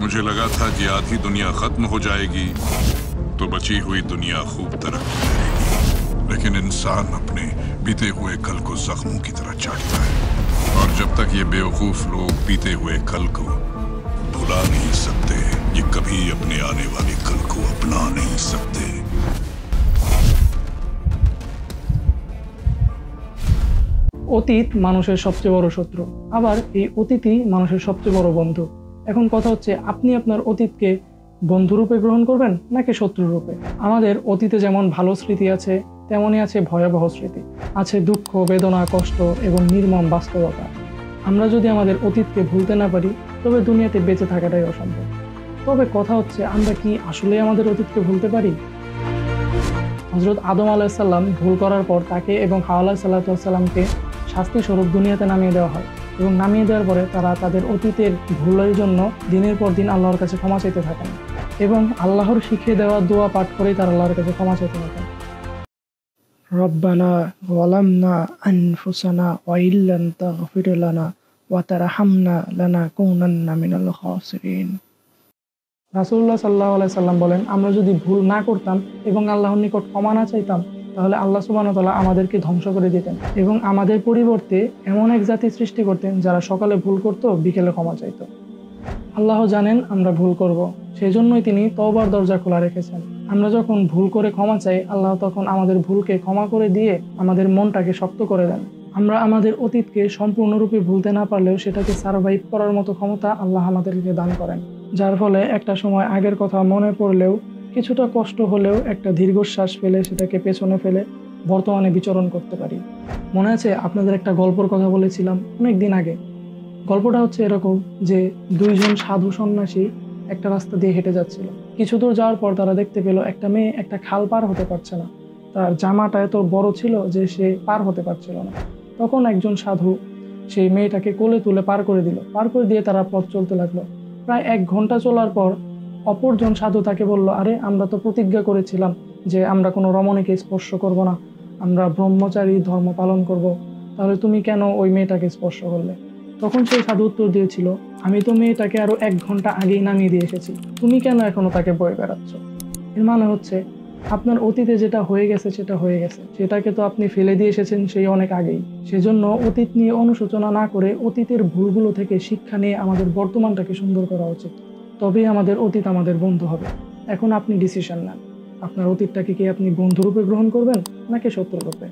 मुझे लगा था कि आधी दुनिया खत्म हो जाएगी तो बची हुई दुनिया खूब तरक्की करेगी, लेकिन इंसान अपने बीते हुए कल को जख्मों की तरह चाटता है। और जब तक ये बेवकूफ लोग बीते हुए कल को भुला नहीं सकते, ये कभी अपने आने वाले कल को अपना नहीं सकते। অতীত মানুষের সবচেয়ে বড় শত্রু, আবার এই অতীতই মানুষের সবচেয়ে বড় বন্ধু। এখন কথা হচ্ছে, আপনি আপনার অতীতকে বন্ধুরূপে গ্রহণ করবেন নাকি শত্রুরূপে? আমাদের অতীতে যেমন ভালো স্মৃতি আছে, তেমনই আছে ভয়াবহ স্মৃতি, আছে দুঃখ, বেদনা, কষ্ট এবং নির্মম বাস্তবতা। আমরা যদি আমাদের অতীতকে ভুলতে না পারি, তবে দুনিয়াতে বেঁচে থাকাটাই অসম্ভব। তবে কথা হচ্ছে, আমরা কি আসলেই আমাদের অতীতকে ভুলতে পারি? হযরত আদম আলাইহিসসালাম ভুল করার পর তাকে এবং হাওয়া আলাইহিসসালামকে শাস্তি স্বরূপ দুনিয়াতে নামিয়ে দেওয়া হয়, এবং নামিয়ে দেওয়ার পরে তারা তাদের অতীতের ভুলের জন্য দিনের পর দিন আল্লাহর কাছে ক্ষমা চাইতে থাকেন, এবং আল্লাহর শিখিয়ে দেওয়া দোয়া পাঠ করেই তারা আল্লাহর কাছে ক্ষমা চাইতে থাকেন। রব্বানা যালামনা আনফুসানা ওয়া ইল্লাম তাগফির লানা ওয়া তারহামনা লানাকুনান্না মিনাল খাসিরিন। রাসূলুল্লাহ সাল্লাল্লাহু আলাইহি সাল্লাম বলেন, আমরা যদি ভুল না করতাম এবং আল্লাহর নিকট ক্ষমা না চাইতাম, তাহলে আল্লাহ সুবহানাহু ওয়া তাআলা আমাদেরকে ধ্বংস করে দিতেন এবং আমাদের পরিবর্তে এমন এক জাতি সৃষ্টি করতেন যারা সকালে ভুল করত, বিকেলে ক্ষমা চাইত। আল্লাহ জানেন আমরা ভুল করব, সেই জন্যই তিনি তওবার দরজা খোলা রেখেছেন। আমরা যখন ভুল করে ক্ষমা চাই, আল্লাহ তখন আমাদের ভুলকে ক্ষমা করে দিয়ে আমাদের মনটাকে শক্ত করে দেন। আমরা আমাদের অতীতকে সম্পূর্ণরূপে ভুলতে না পারলেও সেটাকে সারভাইভ করার মতো ক্ষমতা আল্লাহ আমাদেরকে দান করেন, যার ফলে একটা সময় আগের কথা মনে পড়লেও কিছুটা কষ্ট হলেও একটা দীর্ঘশ্বাস ফেলে সেটাকে পেছনে ফেলে বর্তমানে বিচরণ করতে পারি। মনে আছে আপনাদের একটা গল্পর কথা বলেছিলাম অনেক দিন আগে। গল্পটা হচ্ছে এরকম যে দুইজন সাধু সন্ন্যাসী একটা রাস্তা দিয়ে হেঁটে যাচ্ছিল। কিছু দূর যাওয়ার পর তারা দেখতে পেল একটা মেয়ে একটা খাল পার হতে পারছে না। তার জামাটা এত বড় ছিল যে সে পার হতে পারছিল না। তখন একজন সাধু সেই মেয়েটাকে কোলে তুলে পার করে দিল। পার করে দিয়ে তারা পথ চলতে লাগলো। প্রায় 1 ঘন্টা চলার পর অপরজন সাধু তাকে বলল, আরে আমরা তো প্রতিজ্ঞা করেছিলাম যে আমরা কোনো রমণীকে স্পর্শ করব না, আমরা ব্রহ্মচারী ধর্ম পালন করব, তাহলে তুমি কেন ওই মেয়েটাকে স্পর্শ করলে? তখন সেই সাধু উত্তর দিয়েছিল, আমি তো মেয়েটাকে আরো 1 ঘন্টা আগেই নামিয়ে দিয়ে এসেছি, তুমি কেন এখনো তাকে বয়ে বেড়াচ্ছ? এর মানে হচ্ছে, আপনার অতীতে যেটা হয়ে গেছে সেটা হয়ে গেছে, সেটাকে তো আপনি ফেলে দিয়ে এসেছেন সেই অনেক আগেই। সেজন্য অতীত নিয়ে অনুশোচনা না করে অতীতের ভুলগুলো থেকে শিক্ষা নিয়ে আমাদের বর্তমানটাকে সুন্দর করা উচিত। তবেই আমাদের অতীত আমাদের বন্ধু হবে। এখন আপনি ডিসিশন নেন, আপনার অতীতটাকে কি আপনি বন্ধুরূপে গ্রহণ করবেন নাকি শত্রুরূপে?